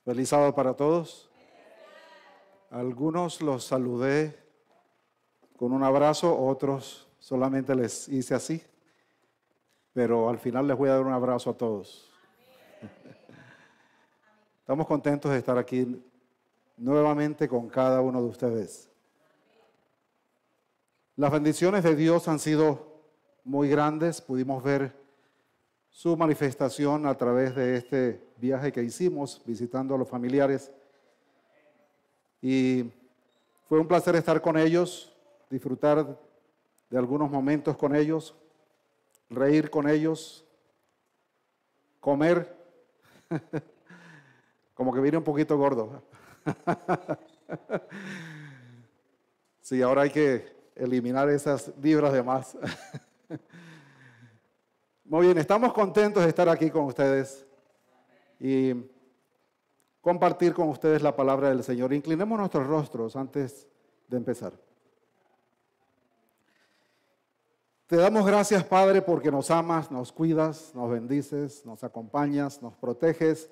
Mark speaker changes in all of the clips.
Speaker 1: Feliz sábado para todos. Algunos los saludé con un abrazo, otros solamente les hice así, pero al final les voy a dar un abrazo a todos. Estamos contentos de estar aquí nuevamente con cada uno de ustedes. Las bendiciones de Dios han sido muy grandes. Pudimos ver su manifestación a través de este viaje que hicimos visitando a los familiares. Y fue un placer estar con ellos, disfrutar de algunos momentos con ellos, reír con ellos, comer. Como que vine un poquito gordo. Sí, ahora hay que eliminar esas libras de más. Muy bien, estamos contentos de estar aquí con ustedes y compartir con ustedes la palabra del Señor. Inclinemos nuestros rostros antes de empezar. Te damos gracias, Padre, porque nos amas, nos cuidas, nos bendices, nos acompañas, nos proteges.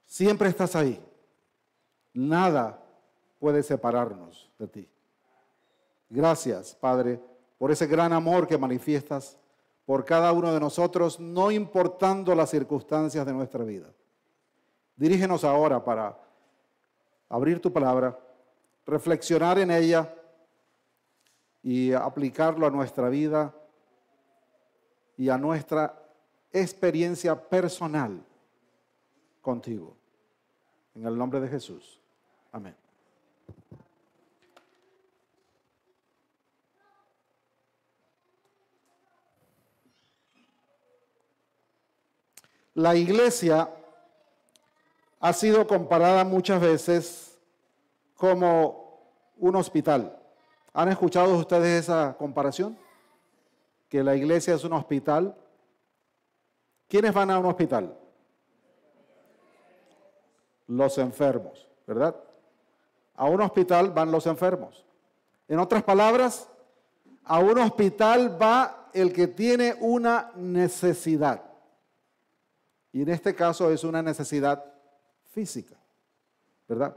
Speaker 1: Siempre estás ahí. Nada puede separarnos de ti. Gracias, Padre, por ese gran amor que manifiestas por cada uno de nosotros, no importando las circunstancias de nuestra vida. Dirígenos ahora para abrir tu palabra, reflexionar en ella y aplicarlo a nuestra vida y a nuestra experiencia personal contigo. En el nombre de Jesús. Amén. La iglesia ha sido comparada muchas veces como un hospital. ¿Han escuchado ustedes esa comparación? Que la iglesia es un hospital. ¿Quiénes van a un hospital? Los enfermos, ¿verdad? A un hospital van los enfermos. En otras palabras, a un hospital va el que tiene una necesidad. Y en este caso es una necesidad física, ¿verdad?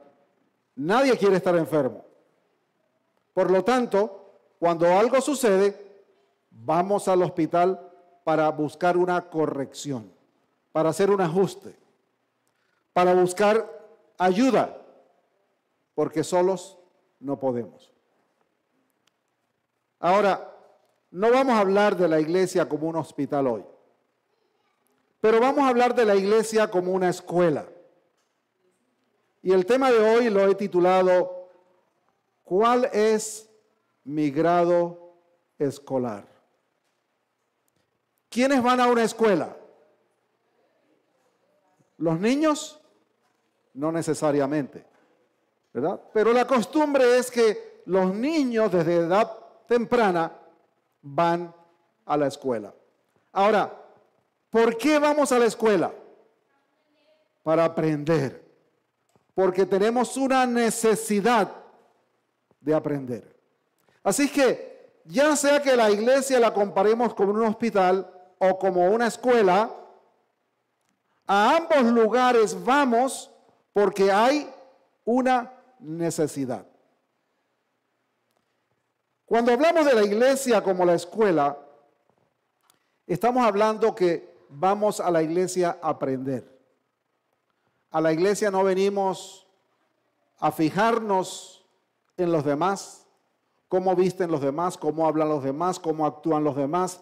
Speaker 1: Nadie quiere estar enfermo. Por lo tanto, cuando algo sucede, vamos al hospital para buscar una corrección, para hacer un ajuste, para buscar ayuda, porque solos no podemos. Ahora, no vamos a hablar de la iglesia como un hospital hoy, pero vamos a hablar de la iglesia como una escuela. Y el tema de hoy lo he titulado, ¿cuál es mi grado escolar? ¿Quiénes van a una escuela? ¿Los niños? No necesariamente, ¿verdad? Pero la costumbre es que los niños desde edad temprana van a la escuela. Ahora, ¿por qué vamos a la escuela? Para aprender. Porque tenemos una necesidad de aprender. Así que, ya sea que la iglesia la comparemos como un hospital o como una escuela, a ambos lugares vamos porque hay una necesidad. Cuando hablamos de la iglesia como la escuela, estamos hablando que vamos a la iglesia a aprender. A la iglesia no venimos a fijarnos en los demás, cómo visten los demás, cómo hablan los demás, cómo actúan los demás.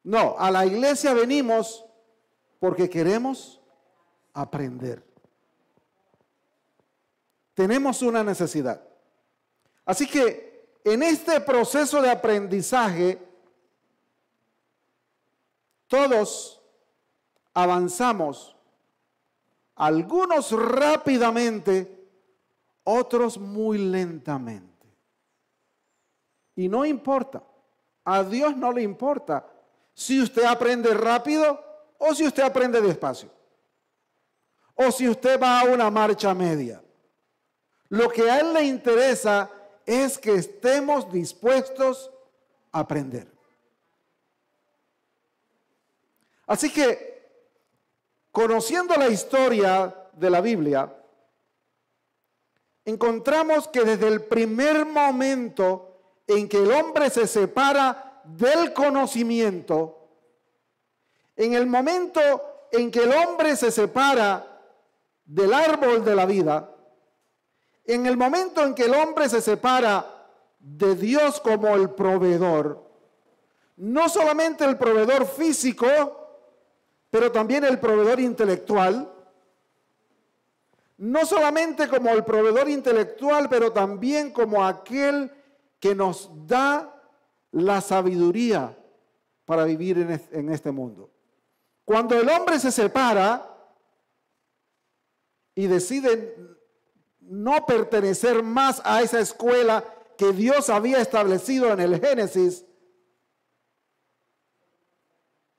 Speaker 1: No, a la iglesia venimos porque queremos aprender. Tenemos una necesidad. Así que en este proceso de aprendizaje, todos avanzamos, algunos rápidamente, otros muy lentamente. Y no importa, a Dios no le importa si usted aprende rápido o si usted aprende despacio, o si usted va a una marcha media. Lo que a Él le interesa es que estemos dispuestos a aprender. Así que, conociendo la historia de la Biblia, encontramos que desde el primer momento en que el hombre se separa del conocimiento, en el momento en que el hombre se separa del árbol de la vida, en el momento en que el hombre se separa de Dios como el proveedor, no solamente el proveedor físico, pero también el proveedor intelectual, no solamente como el proveedor intelectual, pero también como aquel que nos da la sabiduría para vivir en este mundo. Cuando el hombre se separa y decide no pertenecer más a esa escuela que Dios había establecido en el Génesis,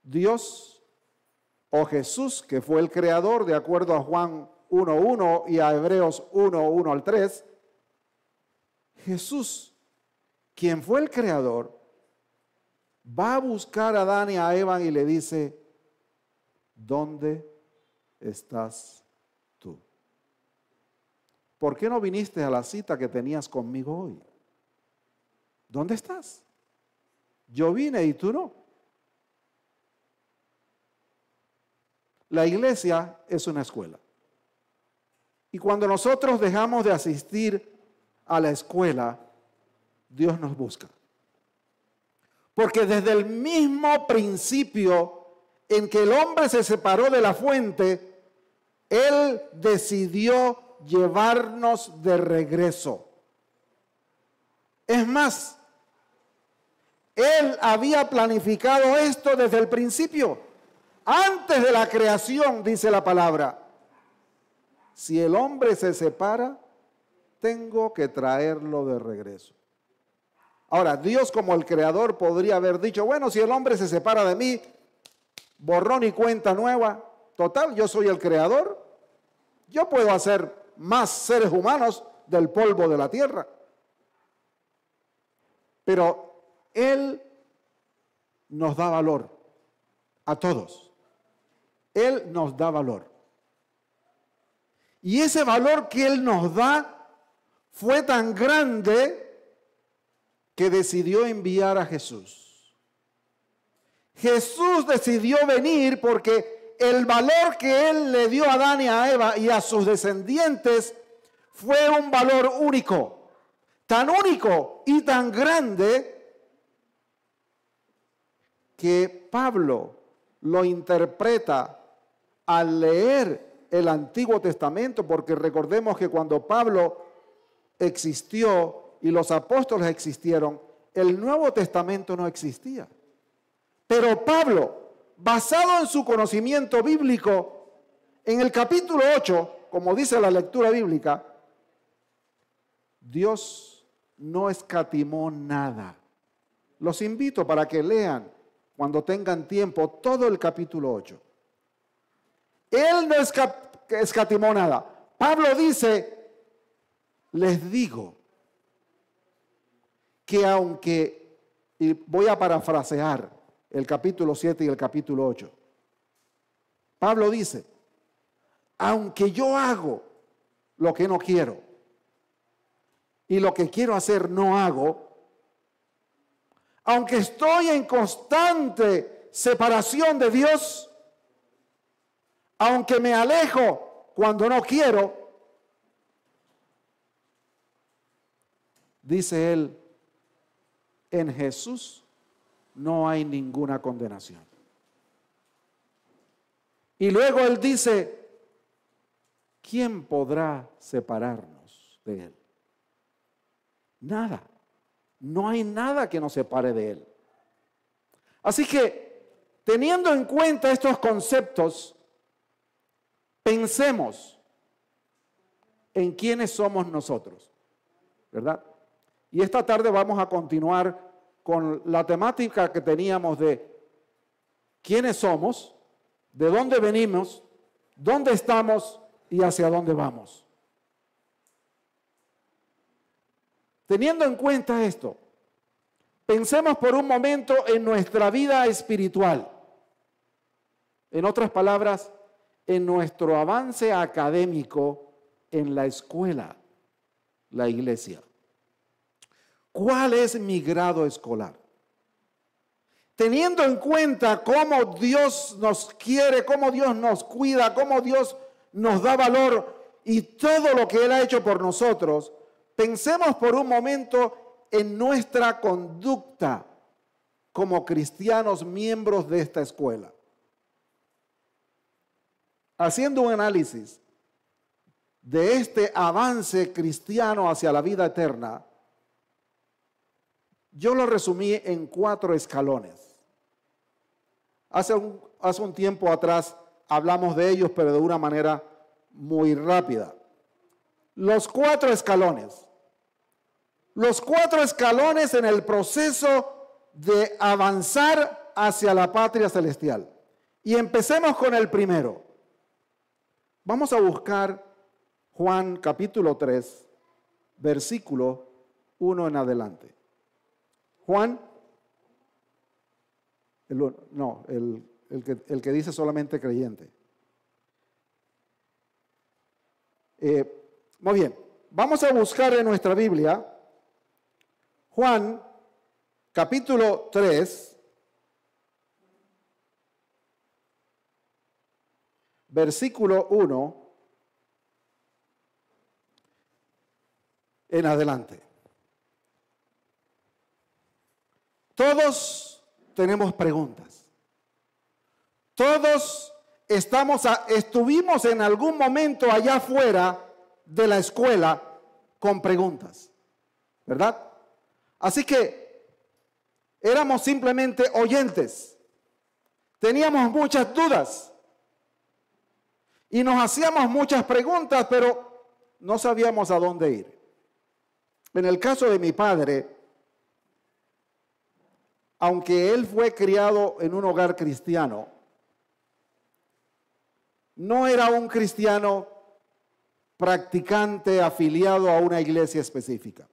Speaker 1: Dios o Jesús, que fue el creador, de acuerdo a Juan 1:1 y a Hebreos 1:1 al 3, Jesús, quien fue el creador, va a buscar a Adán y a Eva y le dice: ¿dónde estás tú? ¿Por qué no viniste a la cita que tenías conmigo hoy? ¿Dónde estás? Yo vine y tú no. La iglesia es una escuela. Y cuando nosotros dejamos de asistir a la escuela, Dios nos busca. Porque desde el mismo principio en que el hombre se separó de la fuente, Él decidió llevarnos de regreso. Es más, Él había planificado esto desde el principio. Antes de la creación, dice la palabra: si el hombre se separa, tengo que traerlo de regreso. Ahora, Dios como el creador podría haber dicho: bueno, si el hombre se separa de mí, borrón y cuenta nueva. Total, yo soy el creador. Yo puedo hacer más seres humanos del polvo de la tierra. Pero Él nos da valor a todos. Él nos da valor. Y ese valor que Él nos da fue tan grande que decidió enviar a Jesús. Jesús decidió venir porque el valor que Él le dio a Adán y a Eva y a sus descendientes fue un valor único. Tan único y tan grande que Pablo lo interpreta al leer el Antiguo Testamento, porque recordemos que cuando Pablo existió y los apóstoles existieron, el Nuevo Testamento no existía. Pero Pablo, basado en su conocimiento bíblico, en el capítulo 8, como dice la lectura bíblica, Dios no escatimó nada. Los invito para que lean, cuando tengan tiempo, todo el capítulo 8. Él no escatimó nada. Pablo dice: les digo que aunque, y voy a parafrasear el capítulo 7 y el capítulo 8, Pablo dice: aunque yo hago lo que no quiero y lo que quiero hacer no hago, aunque estoy en constante separación de Dios, aunque me alejo cuando no quiero, dice él, en Jesús no hay ninguna condenación. Y luego él dice: ¿quién podrá separarnos de él? Nada. No hay nada que nos separe de él. Así que, teniendo en cuenta estos conceptos, pensemos en quiénes somos nosotros, ¿verdad? Y esta tarde vamos a continuar con la temática que teníamos de quiénes somos, de dónde venimos, dónde estamos y hacia dónde vamos. Teniendo en cuenta esto, pensemos por un momento en nuestra vida espiritual. En otras palabras, en nuestro avance académico en la escuela, la iglesia? ¿Cuál es mi grado escolar? Teniendo en cuenta cómo Dios nos quiere, cómo Dios nos cuida, cómo Dios nos da valor y todo lo que Él ha hecho por nosotros, pensemos por un momento en nuestra conducta como cristianos miembros de esta escuela. Haciendo un análisis de este avance cristiano hacia la vida eterna, yo lo resumí en 4 escalones. Hace un tiempo atrás hablamos de ellos, pero de una manera muy rápida. Los 4 escalones. Los 4 escalones en el proceso de avanzar hacia la patria celestial. Y empecemos con el primero. Vamos a buscar Juan capítulo 3, versículo 1 en adelante. Juan, el que dice solamente creyente. Muy bien, vamos a buscar en nuestra Biblia Juan capítulo 3, versículo 1 en adelante. Todos tenemos preguntas. Todos estuvimos en algún momento allá afuera de la escuela con preguntas, ¿verdad? Así que éramos simplemente oyentes. Teníamos muchas dudas y nos hacíamos muchas preguntas, pero no sabíamos a dónde ir. En el caso de mi padre, aunque él fue criado en un hogar cristiano, no era un cristiano practicante afiliado a una iglesia específica.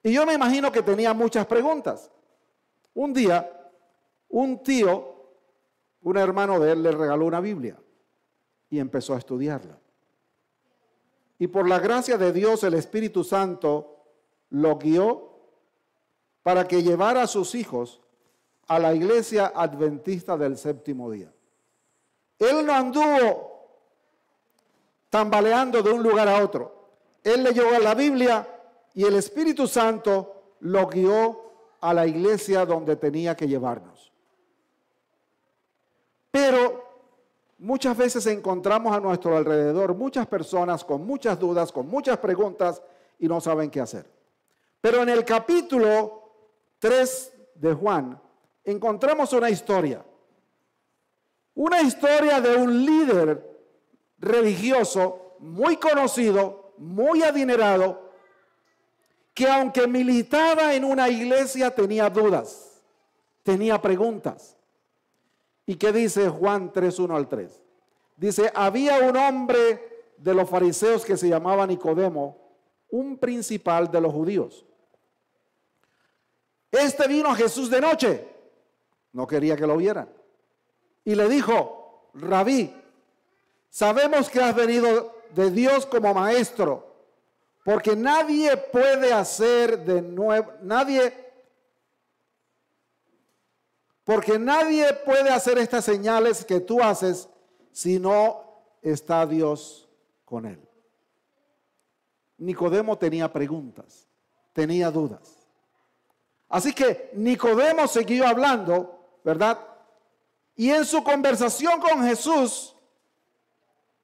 Speaker 1: Y yo me imagino que tenía muchas preguntas. Un día, un tío, un hermano de él, le regaló una Biblia y empezó a estudiarla. Y por la gracia de Dios, el Espíritu Santo lo guió para que llevara a sus hijos a la iglesia adventista del séptimo día. Él no anduvo tambaleando de un lugar a otro. Él leyó la Biblia y el Espíritu Santo lo guió a la iglesia donde tenía que llevarnos. Pero muchas veces encontramos a nuestro alrededor muchas personas con muchas dudas, con muchas preguntas y no saben qué hacer. Pero en el capítulo 3 de Juan encontramos una historia de un líder religioso muy conocido, muy adinerado, que aunque militaba en una iglesia tenía dudas, tenía preguntas. ¿Y qué dice Juan 3, 1 al 3? Dice, había un hombre de los fariseos que se llamaba Nicodemo, un principal de los judíos. Este vino a Jesús de noche, no quería que lo vieran, y le dijo, Rabí, sabemos que has venido de Dios como maestro, porque nadie puede hacer estas señales que tú haces si no está Dios con él. Nicodemo tenía preguntas, tenía dudas. Así que Nicodemo siguió hablando, ¿verdad? Y en su conversación con Jesús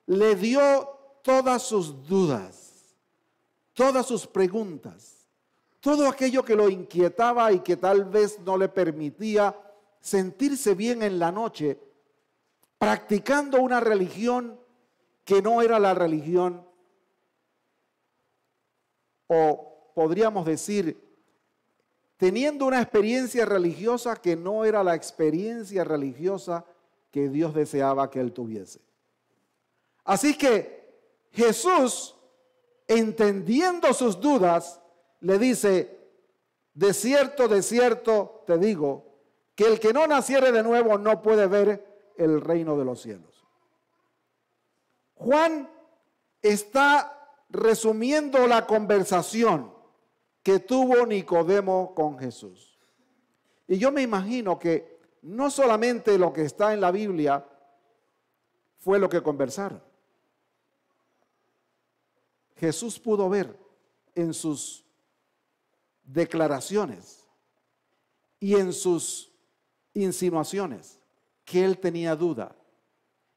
Speaker 1: le dio todas sus dudas, todas sus preguntas, todo aquello que lo inquietaba y que tal vez no le permitía sentirse bien en la noche, practicando una religión que no era la religión, o podríamos decir, teniendo una experiencia religiosa que no era la experiencia religiosa que Dios deseaba que él tuviese. Así que Jesús, entendiendo sus dudas, le dice, de cierto te digo, que el que no naciere de nuevo no puede ver el reino de los cielos. Juan está resumiendo la conversación que tuvo Nicodemo con Jesús. Y yo me imagino que no solamente lo que está en la Biblia fue lo que conversaron. Jesús pudo ver en sus declaraciones y en sus insinuaciones que él tenía duda.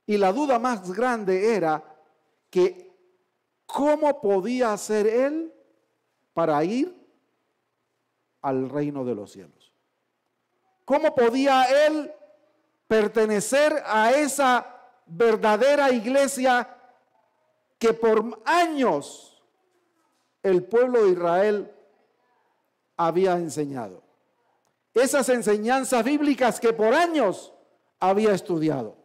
Speaker 1: Y la duda más grande era que ¿cómo podía hacer él para ir al reino de los cielos? ¿Cómo podía él pertenecer a esa verdadera iglesia que por años el pueblo de Israel había enseñado? Esas enseñanzas bíblicas que por años había estudiado.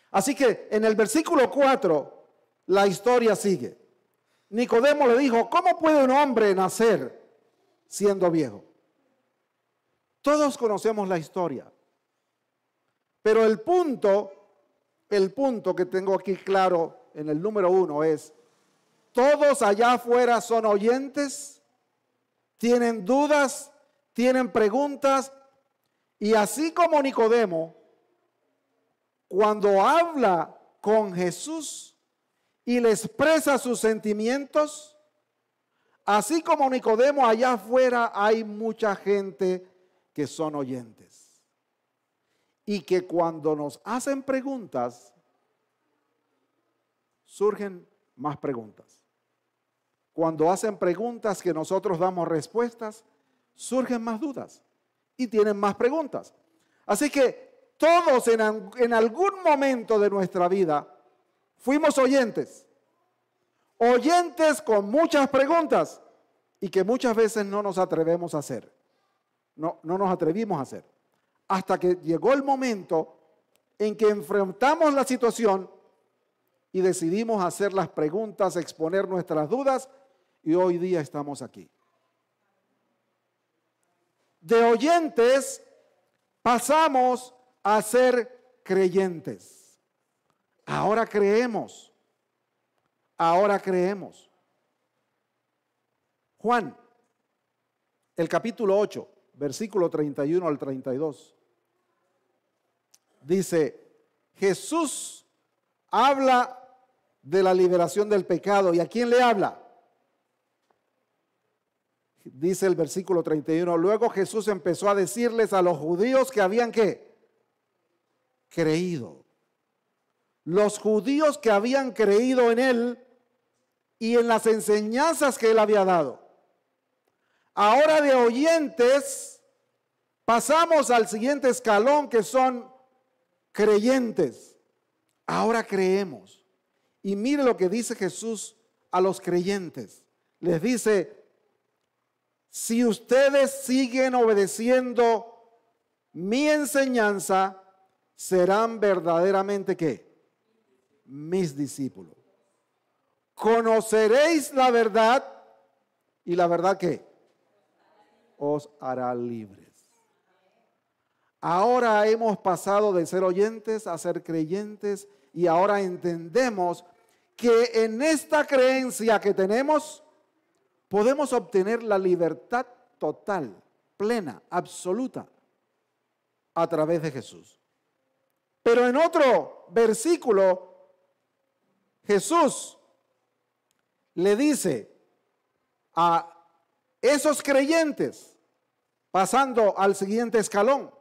Speaker 1: Así que en el versículo 4 la historia sigue. Nicodemo le dijo, ¿cómo puede un hombre nacer siendo viejo? Todos conocemos la historia, pero el punto que tengo aquí claro en el número 1 es, todos allá afuera son oyentes, tienen dudas, tienen preguntas, y así como Nicodemo, cuando habla con Jesús y le expresa sus sentimientos, así como Nicodemo, allá afuera hay mucha gente que son oyentes. Y que cuando nos hacen preguntas, surgen más preguntas. Cuando hacen preguntas que nosotros damos respuestas, surgen más dudas y tienen más preguntas. Así que todos en algún momento de nuestra vida fuimos oyentes. Oyentes con muchas preguntas y que muchas veces no nos atrevemos a hacer. No nos atrevimos a hacer. Hasta que llegó el momento en que enfrentamos la situación y decidimos hacer las preguntas, exponer nuestras dudas, y hoy día estamos aquí. De oyentes pasamos a ser creyentes. Ahora creemos. Ahora creemos. Juan, el capítulo 8, versículo 31 al 32. Dice, Jesús habla de la liberación del pecado. ¿Y a quién le habla? Dice el versículo 31, luego Jesús empezó a decirles a los judíos que habían ¿qué? Creído. Los judíos que habían creído en él y en las enseñanzas que él había dado. Ahora de oyentes pasamos al siguiente escalón, que son creyentes. Ahora creemos. Y mire lo que dice Jesús a los creyentes. Les dice, si ustedes siguen obedeciendo mi enseñanza, serán verdaderamente ¿qué? Mis discípulos. Conoceréis la verdad, y la verdad ¿qué? Os hará libres. Ahora hemos pasado de ser oyentes a ser creyentes, y ahora entendemos que en esta creencia que tenemos podemos obtener la libertad total, plena, absoluta, a través de Jesús. Pero en otro versículo, Jesús le dice a esos creyentes, pasando al siguiente escalón,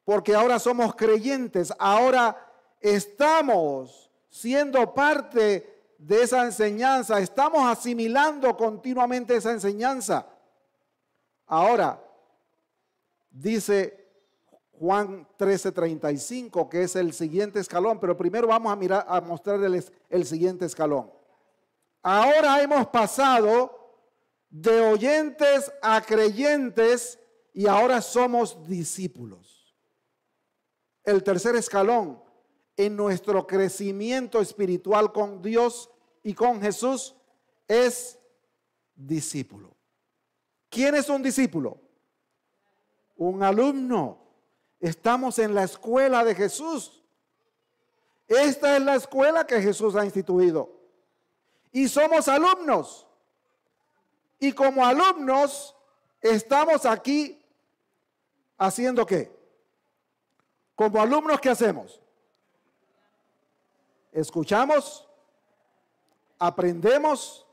Speaker 1: porque ahora somos creyentes, ahora estamos siendo parte de esa enseñanza, estamos asimilando continuamente esa enseñanza. Ahora, dice Juan 13:35, que es el siguiente escalón, pero primero vamos a mostrarles el siguiente escalón. Ahora hemos pasado de oyentes a creyentes y ahora somos discípulos. El tercer escalón en nuestro crecimiento espiritual con Dios y con Jesús es discípulo. ¿Quién es un discípulo? Un alumno. Estamos en la escuela de Jesús. Esta es la escuela que Jesús ha instituido. Y somos alumnos. Y como alumnos estamos aquí haciendo ¿qué? Como alumnos, ¿qué hacemos? Escuchamos, aprendemos,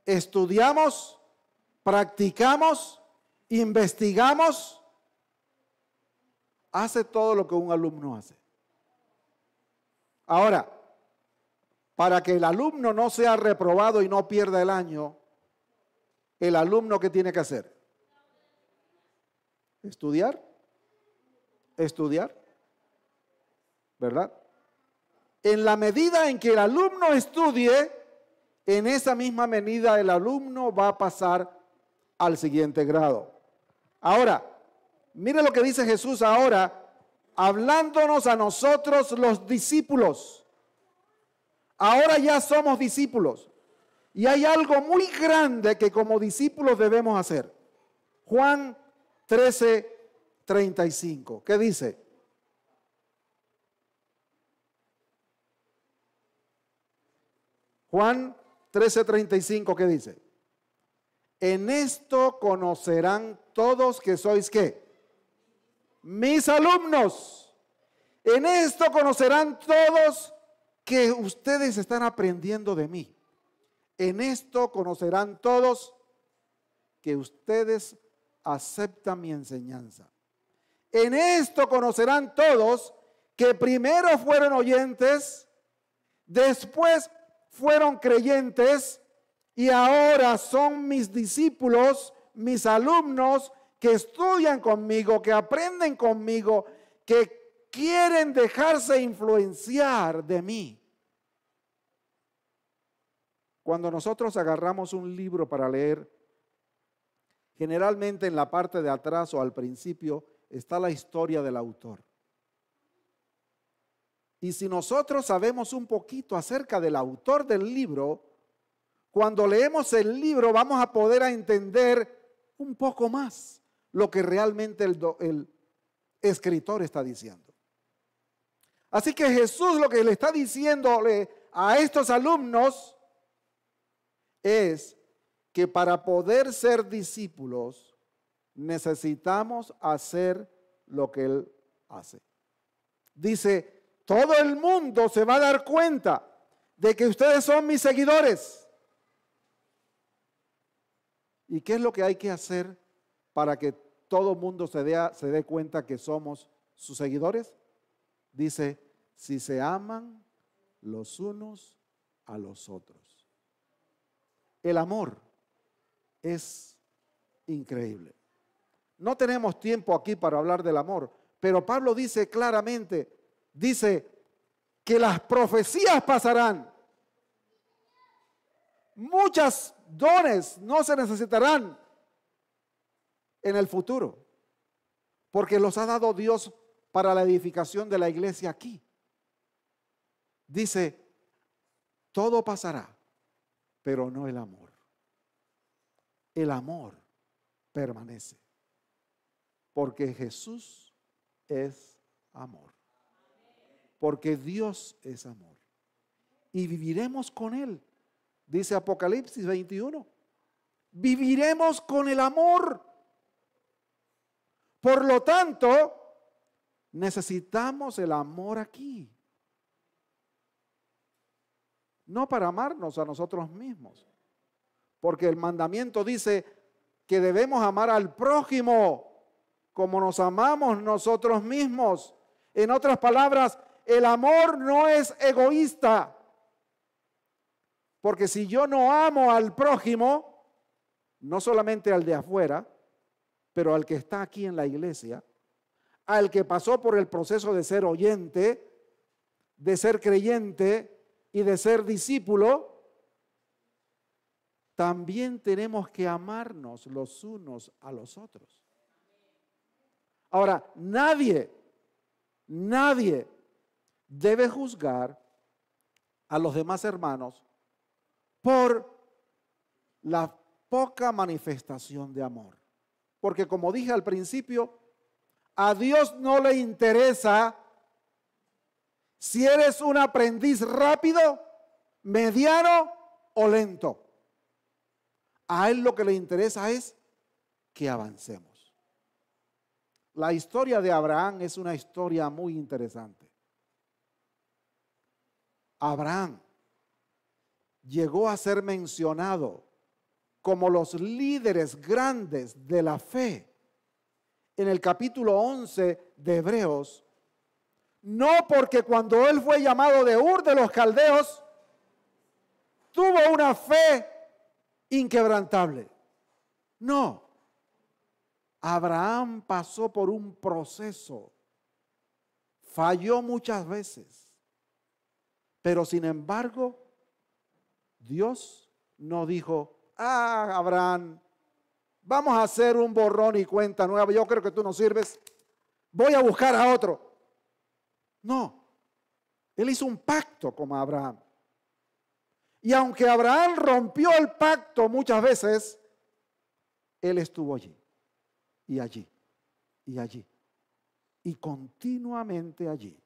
Speaker 1: estudiamos, practicamos, investigamos. Hace todo lo que un alumno hace. Ahora, para que el alumno no sea reprobado y no pierda el año, el alumno ¿qué tiene que hacer? Estudiar, ¿verdad? En la medida en que el alumno estudie, en esa misma medida el alumno va a pasar al siguiente grado. Ahora, mire lo que dice Jesús ahora, hablándonos a nosotros los discípulos. Ahora ya somos discípulos. Y hay algo muy grande que como discípulos debemos hacer. Juan 13:35. ¿Qué dice? Juan 13:35, ¿qué dice? En esto conocerán todos que sois ¿qué? Mis alumnos. En esto conocerán todos que ustedes están aprendiendo de mí. En esto conocerán todos que ustedes aceptan mi enseñanza. En esto conocerán todos que primero fueron oyentes, después fueron creyentes y ahora son mis discípulos, mis alumnos que estudian conmigo, que aprenden conmigo, que quieren dejarse influenciar de mí. Cuando nosotros agarramos un libro para leer, generalmente en la parte de atrás o al principio está la historia del autor. Y si nosotros sabemos un poquito acerca del autor del libro, cuando leemos el libro vamos a poder entender un poco más lo que realmente el escritor está diciendo. Así que Jesús lo que le está diciéndole a estos alumnos es que para poder ser discípulos necesitamos hacer lo que Él hace. Dice, todo el mundo se va a dar cuenta de que ustedes son mis seguidores. ¿Y qué es lo que hay que hacer para que todo el mundo se dé cuenta que somos sus seguidores? Dice, si se aman los unos a los otros. El amor es increíble. No tenemos tiempo aquí para hablar del amor, pero Pablo dice claramente, dice que las profecías pasarán. Muchas dones no se necesitarán en el futuro, porque los ha dado Dios para la edificación de la iglesia aquí. Dice, todo pasará, pero no el amor. El amor permanece, porque Jesús es amor, porque Dios es amor, y viviremos con Él. Dice Apocalipsis 21, viviremos con el amor. Por lo tanto, necesitamos el amor aquí. No para amarnos a nosotros mismos, porque el mandamiento dice que debemos amar al prójimo como nos amamos nosotros mismos. En otras palabras, el amor no es egoísta, porque si yo no amo al prójimo, no solamente al de afuera, pero al que está aquí en la iglesia, al que pasó por el proceso de ser oyente, de ser creyente y de ser discípulo, también tenemos que amarnos los unos a los otros. Ahora, nadie debe juzgar a los demás hermanos por la poca manifestación de amor. Porque como dije al principio, a Dios no le interesa si eres un aprendiz rápido, mediano o lento. A él lo que le interesa es que avancemos. La historia de Abraham es una historia muy interesante. Abraham llegó a ser mencionado como los líderes grandes de la fe en el capítulo 11 de Hebreos, no porque cuando él fue llamado de Ur de los Caldeos, tuvo una fe inquebrantable. No. Abraham pasó por un proceso, falló muchas veces, pero sin embargo, Dios no dijo: Abraham, vamos a hacer un borrón y cuenta nueva, yo creo que tú no sirves, voy a buscar a otro. No, él hizo un pacto con Abraham. Y aunque Abraham rompió el pacto muchas veces, él estuvo allí, y allí, y allí, y continuamente allí.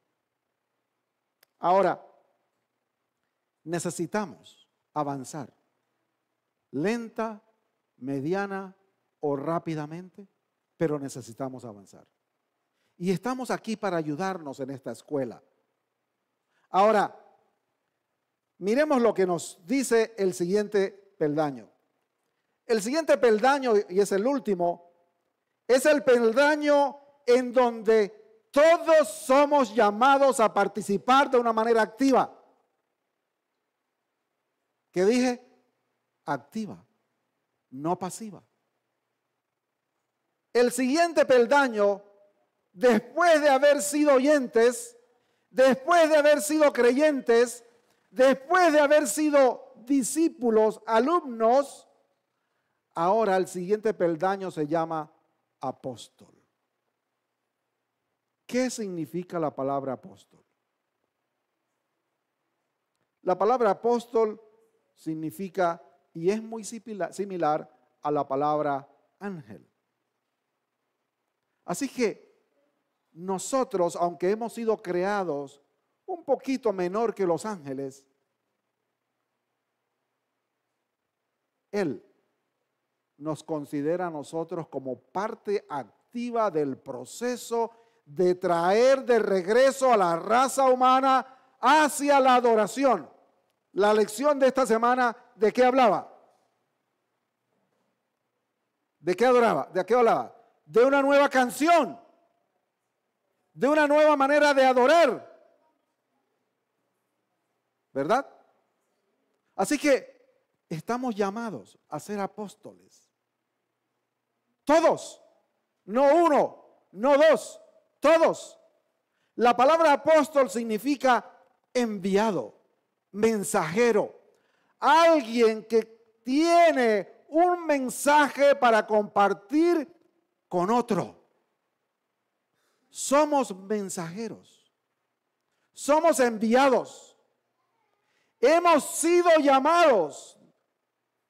Speaker 1: Ahora, necesitamos avanzar, lenta, mediana o rápidamente, pero necesitamos avanzar. Y estamos aquí para ayudarnos en esta escuela. Ahora, miremos lo que nos dice el siguiente peldaño. El siguiente peldaño, y es el último, es el peldaño en donde todos somos llamados a participar de una manera activa. ¿Qué dije? Activa, no pasiva. El siguiente peldaño, después de haber sido oyentes, después de haber sido creyentes, después de haber sido discípulos, alumnos, ahora el siguiente peldaño se llama apóstol. ¿Qué significa la palabra apóstol? La palabra apóstol significa, y es muy similar a la palabra ángel. Así que nosotros, aunque hemos sido creados un poquito menor que los ángeles, Él nos considera a nosotros como parte activa del proceso de traer de regreso a la raza humana hacia la adoración. La lección de esta semana, ¿de qué hablaba? ¿De qué adoraba? ¿De qué hablaba? De una nueva canción, de una nueva manera de adorar, ¿verdad? Así que estamos llamados a ser apóstoles. Todos, no uno, no dos, todos. La palabra apóstol significa enviado, mensajero, alguien que tiene un mensaje para compartir con otro. Somos mensajeros, somos enviados, hemos sido llamados,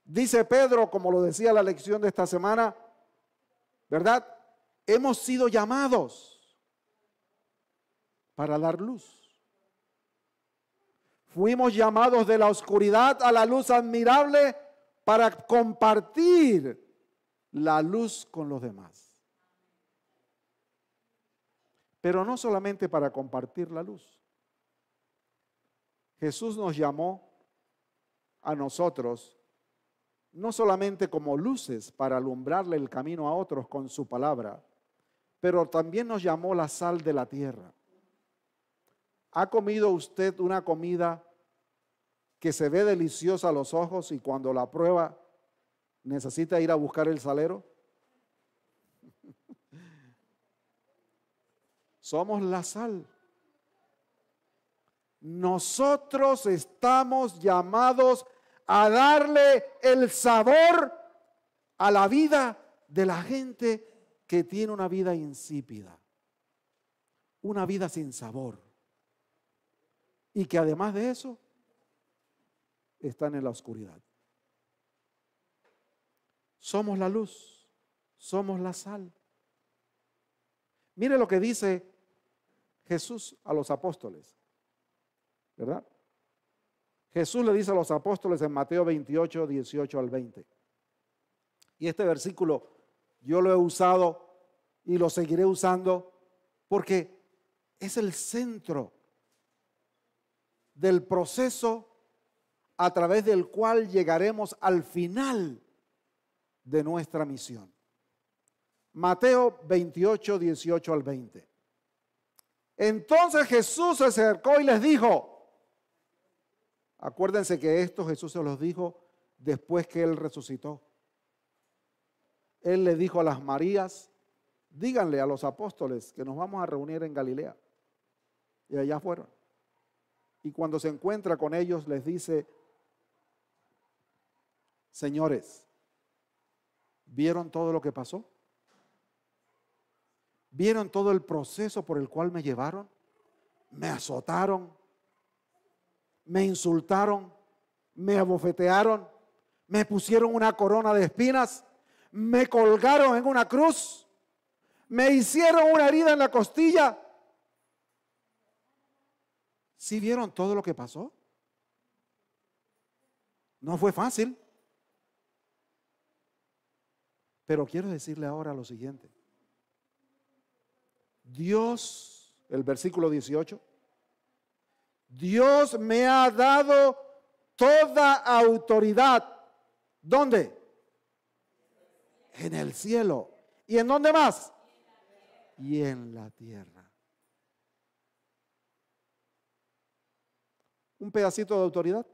Speaker 1: dice Pedro, como lo decía la lección de esta semana, ¿verdad? Hemos sido llamados para dar luz. Fuimos llamados de la oscuridad a la luz admirable para compartir la luz con los demás. Pero no solamente para compartir la luz. Jesús nos llamó a nosotros no solamente como luces para alumbrarle el camino a otros con su palabra, pero también nos llamó la sal de la tierra. ¿Ha comido usted una comida que se ve deliciosa a los ojos y cuando la prueba necesita ir a buscar el salero? Somos la sal. Nosotros estamos llamados a darle el sabor a la vida de la gente que tiene una vida insípida, una vida sin sabor, y que además de eso están en la oscuridad. Somos la luz, somos la sal. Mire lo que dice Jesús a los apóstoles. ¿verdad? Jesús le dice a los apóstoles en Mateo 28, 18 al 20. Y este versículo yo lo he usado y lo seguiré usando porque es el centro del proceso a través del cual llegaremos al final de nuestra misión. Mateo 28, 18 al 20. Entonces Jesús se acercó y les dijo, acuérdense que esto Jesús se los dijo después que Él resucitó. Él le dijo a las Marías, díganle a los apóstoles que nos vamos a reunir en Galilea. Y allá fueron. Y cuando se encuentra con ellos les dice, señores, ¿vieron todo lo que pasó? ¿Vieron todo el proceso por el cual me llevaron? Me azotaron, me insultaron, me abofetearon, me pusieron una corona de espinas, me colgaron en una cruz, me hicieron una herida en la costilla. ¿Sí vieron todo lo que pasó? No fue fácil. Pero quiero decirle ahora lo siguiente. Dios, el versículo 18, Dios me ha dado toda autoridad. ¿Dónde? En el cielo. ¿Y en dónde más? Y en la tierra. Un pedacito de autoridad.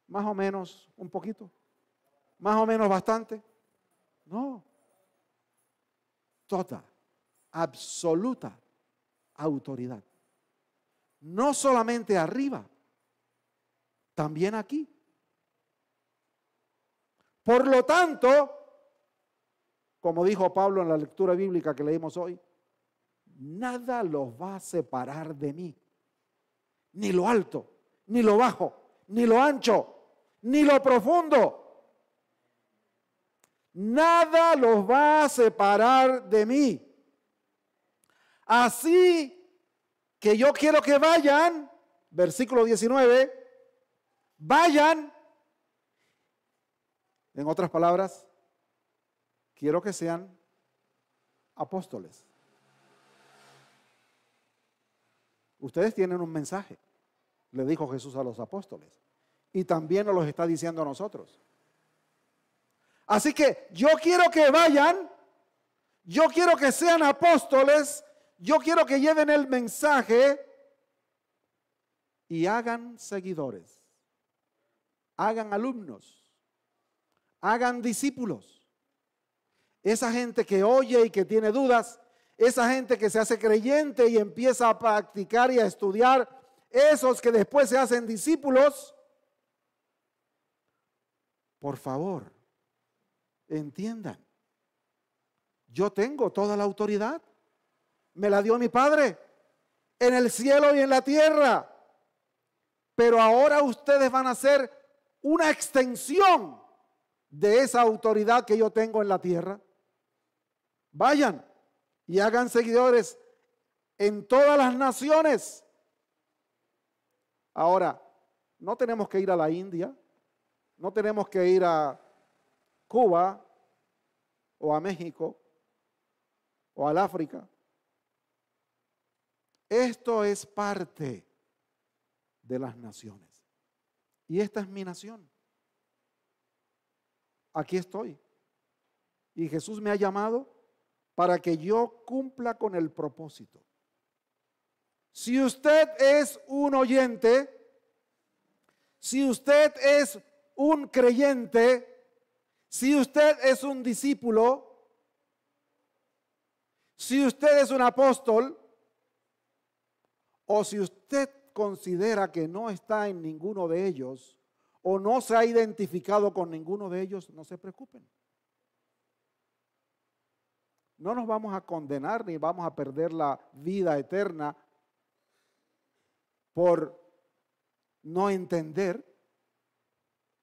Speaker 1: Más o menos, un poquito. Más o menos bastante. No. Toda, absoluta autoridad. No solamente arriba, también aquí. Por lo tanto, como dijo Pablo en la lectura bíblica que leímos hoy, nada los va a separar de mí. Ni lo alto, ni lo bajo, ni lo ancho, ni lo profundo. Nada los va a separar de mí. Así que yo quiero que vayan, versículo 19, vayan. En otras palabras, quiero que sean apóstoles. Ustedes tienen un mensaje, le dijo Jesús a los apóstoles, y también nos los está diciendo a nosotros. Así que yo quiero que vayan, yo quiero que sean apóstoles, yo quiero que lleven el mensaje y hagan seguidores, hagan alumnos, hagan discípulos. Esa gente que oye y que tiene dudas, esa gente que se hace creyente y empieza a practicar y a estudiar, esos que después se hacen discípulos, por favor, entiendan, yo tengo toda la autoridad, me la dio mi Padre, en el cielo y en la tierra, pero ahora ustedes van a ser una extensión de esa autoridad que yo tengo en la tierra. Vayan y hagan seguidores en todas las naciones. Ahora, no tenemos que ir a la India, no tenemos que ir a Cuba o a México o al África. Esto es parte de las naciones. Y esta es mi nación. Aquí estoy. Y Jesús me ha llamado para que yo cumpla con el propósito. Si usted es un oyente, si usted es un creyente, si usted es un discípulo, si usted es un apóstol, o si usted considera que no está en ninguno de ellos, o no se ha identificado con ninguno de ellos, no se preocupen. No nos vamos a condenar ni vamos a perder la vida eterna por no entender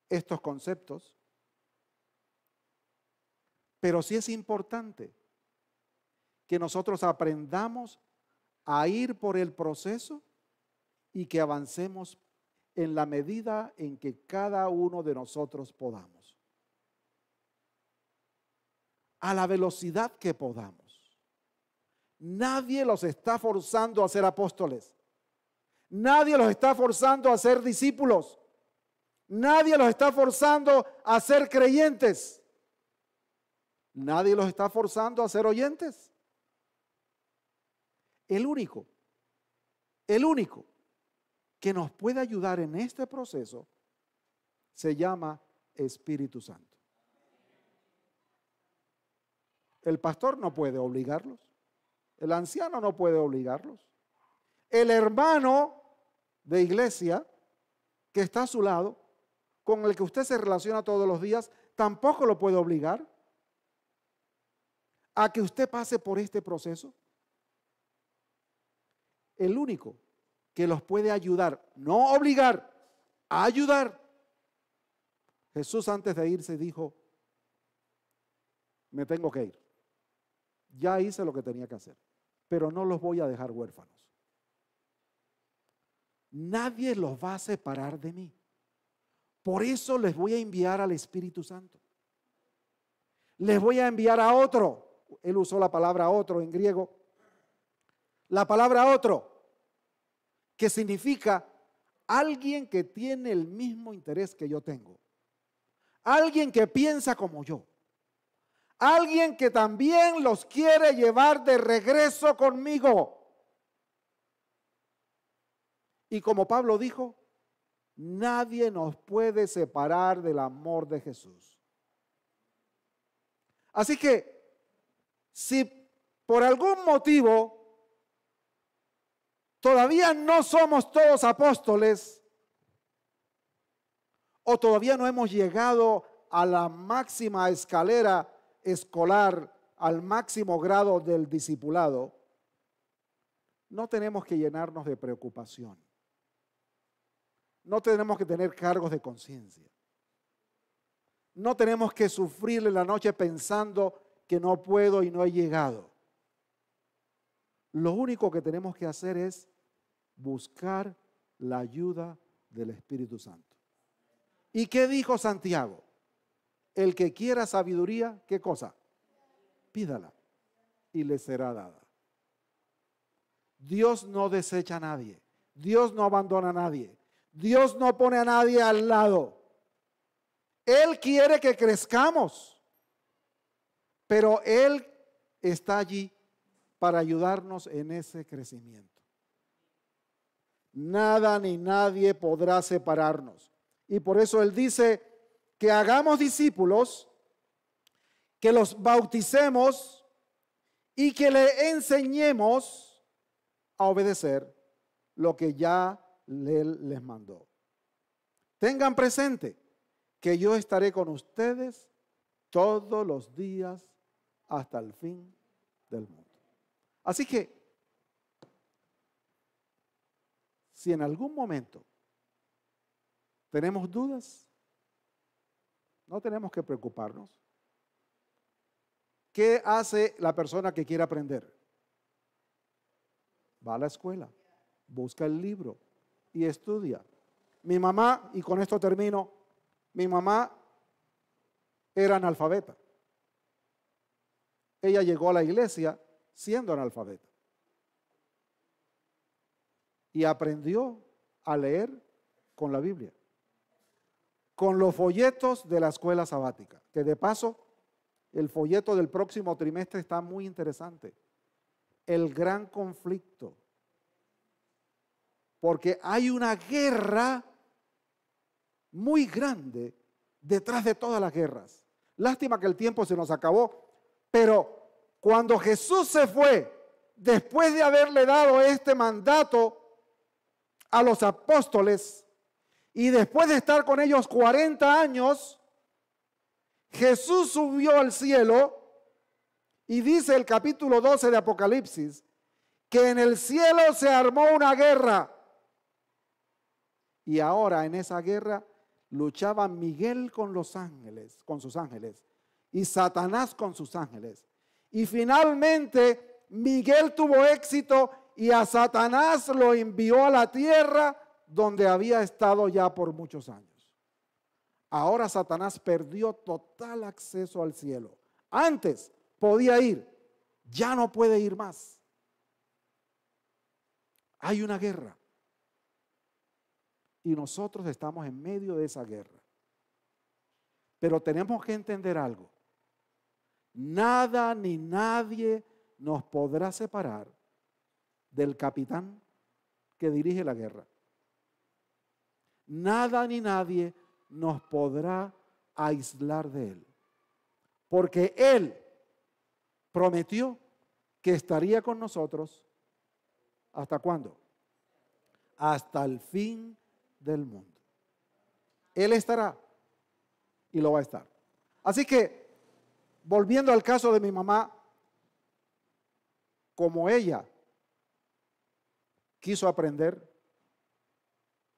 Speaker 1: estos conceptos. Pero sí es importante que nosotros aprendamos a ir por el proceso y que avancemos en la medida en que cada uno de nosotros podamos. A la velocidad que podamos. Nadie los está forzando a ser apóstoles. Nadie los está forzando a ser discípulos. Nadie los está forzando a ser creyentes. Nadie los está forzando a ser oyentes. El único que nos puede ayudar en este proceso se llama Espíritu Santo. El pastor no puede obligarlos. El anciano no puede obligarlos. El hermano de iglesia que está a su lado, con el que usted se relaciona todos los días, tampoco lo puede obligar a que usted pase por este proceso. El único que los puede ayudar, no obligar, a ayudar. Jesús antes de irse dijo, me tengo que ir. Ya hice lo que tenía que hacer, pero no los voy a dejar huérfanos. Nadie los va a separar de mí. Por eso les voy a enviar al Espíritu Santo. Les voy a enviar a otro. Él usó la palabra otro en griego. La palabra otro, que significa alguien que tiene el mismo interés que yo tengo. Alguien que piensa como yo. Alguien que también los quiere llevar de regreso conmigo. Y como Pablo dijo, nadie nos puede separar del amor de Jesús. Así que, si por algún motivo todavía no somos todos apóstoles, o todavía no hemos llegado a la máxima escalera escolar, al máximo grado del discipulado, no tenemos que llenarnos de preocupación. No tenemos que tener cargos de conciencia. No tenemos que sufrir en la noche pensando que no puedo y no he llegado. Lo único que tenemos que hacer es buscar la ayuda del Espíritu Santo. ¿Y qué dijo Santiago? El que quiera sabiduría, ¿qué cosa? Pídala y le será dada. Dios no desecha a nadie. Dios no abandona a nadie. Dios no pone a nadie al lado. Él quiere que crezcamos, pero Él está allí para ayudarnos en ese crecimiento. Nada ni nadie podrá separarnos. Y por eso Él dice que hagamos discípulos, que los bauticemos y que le enseñemos a obedecer lo que ya Él les mandó. Tengan presente que yo estaré con ustedes todos los días hasta el fin del mundo. Así que, si en algún momento tenemos dudas, no tenemos que preocuparnos. ¿Qué hace la persona que quiere aprender? Va a la escuela, busca el libro y estudia. Mi mamá, y con esto termino, mi mamá era analfabeta. Ella llegó a la iglesia siendo analfabeta y aprendió a leer con la Biblia, con los folletos de la escuela sabática, que de paso el folleto del próximo trimestre está muy interesante. El gran conflicto, porque hay una guerra muy grande detrás de todas las guerras. Lástima que el tiempo se nos acabó, pero cuando Jesús se fue, después de haberle dado este mandato a los apóstoles y después de estar con ellos 40 años, Jesús subió al cielo y dice el capítulo 12 de Apocalipsis que en el cielo se armó una guerra y ahora en esa guerra luchaban Miguel con los ángeles, con sus ángeles, y Satanás con sus ángeles. Y finalmente Miguel tuvo éxito y a Satanás lo envió a la tierra donde había estado ya por muchos años. Ahora Satanás perdió total acceso al cielo. Antes podía ir, ya no puede ir más. Hay una guerra. Y nosotros estamos en medio de esa guerra. Pero tenemos que entender algo. Nada ni nadie nos podrá separar del capitán que dirige la guerra. Nada ni nadie nos podrá aislar de él. Porque él prometió que estaría con nosotros. ¿Hasta cuándo? Hasta el fin del mundo. Él estará y lo va a estar. Así que, volviendo al caso de mi mamá, como ella quiso aprender,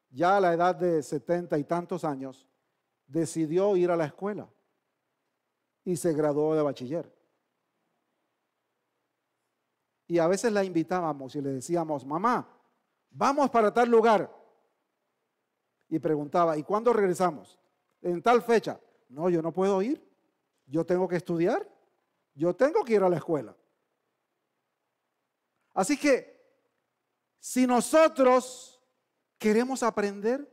Speaker 1: ya a la edad de 70 y tantos años, decidió ir a la escuela y se graduó de bachiller. Y a veces la invitábamos y le decíamos, mamá, vamos para tal lugar. Y preguntaba, ¿y cuándo regresamos? En tal fecha. No, yo no puedo ir. Yo tengo que estudiar. Yo tengo que ir a la escuela. Así que, si nosotros queremos aprender,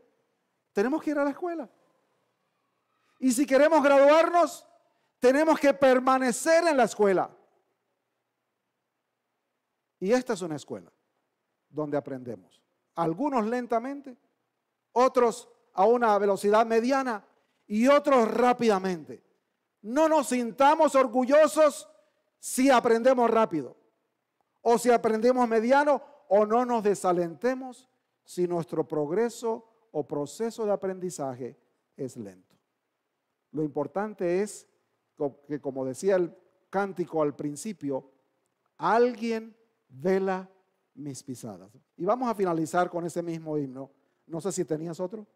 Speaker 1: tenemos que ir a la escuela. Y si queremos graduarnos, tenemos que permanecer en la escuela. Y esta es una escuela donde aprendemos. Algunos lentamente, otros a una velocidad mediana y otros rápidamente. No nos sintamos orgullosos si aprendemos rápido o si aprendemos mediano, o no nos desalentemos si nuestro progreso o proceso de aprendizaje es lento. Lo importante es que, como decía el cántico al principio, alguien vela mis pisadas. Y vamos a finalizar con ese mismo himno. No sé si tenías otro.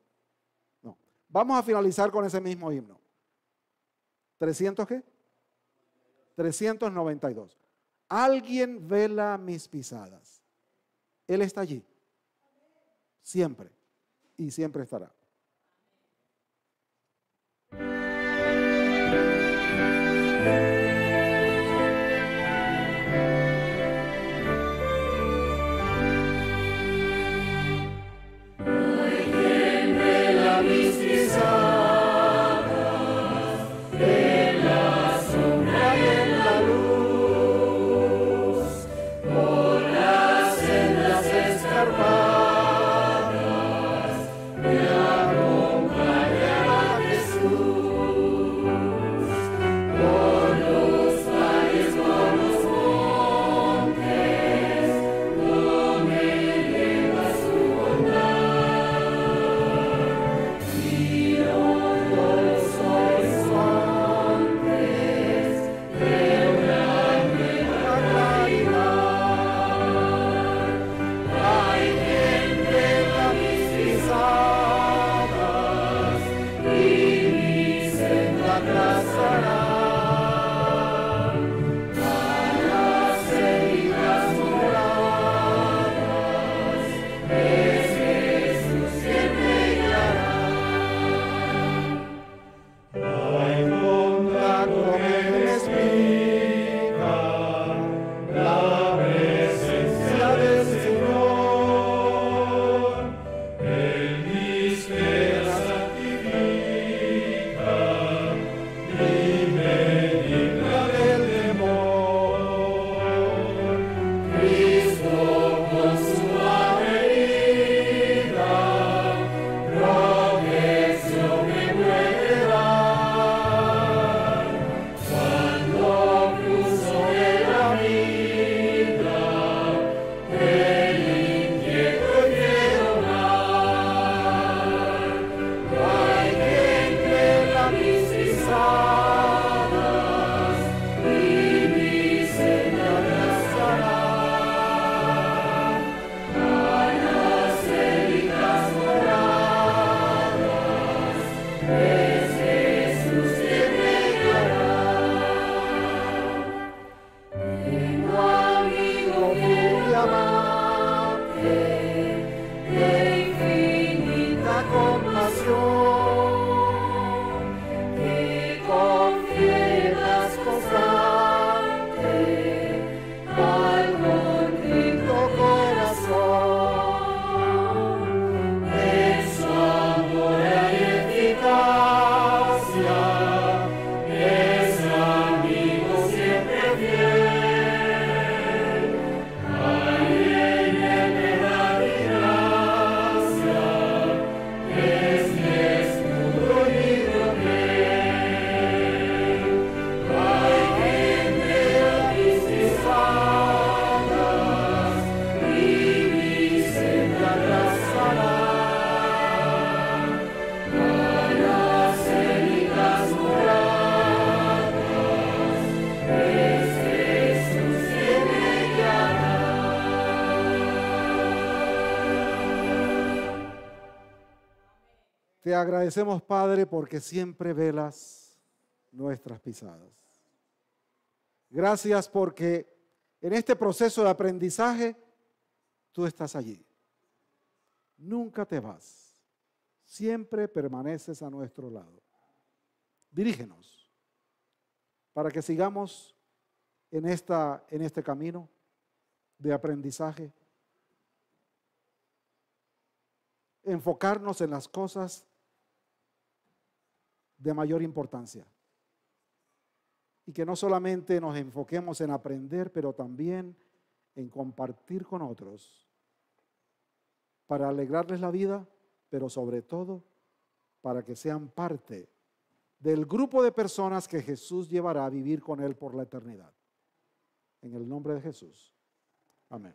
Speaker 1: No. Vamos a finalizar con ese mismo himno. ¿300 qué? 392. Alguien vela mis pisadas. Él está allí. Siempre. Y siempre estará.
Speaker 2: Yeah.
Speaker 1: Te agradecemos, Padre, porque siempre velas nuestras pisadas. Gracias porque en este proceso de aprendizaje tú estás allí. Nunca te vas. Siempre permaneces a nuestro lado. Dirígenos para que sigamos en este camino de aprendizaje. Enfocarnos en las cosas de mayor importancia. Y que no solamente nos enfoquemos en aprender, pero también en compartir con otros para alegrarles la vida, pero sobre todo para que sean parte del grupo de personas que Jesús llevará a vivir con Él por la eternidad. En el nombre de Jesús. Amén.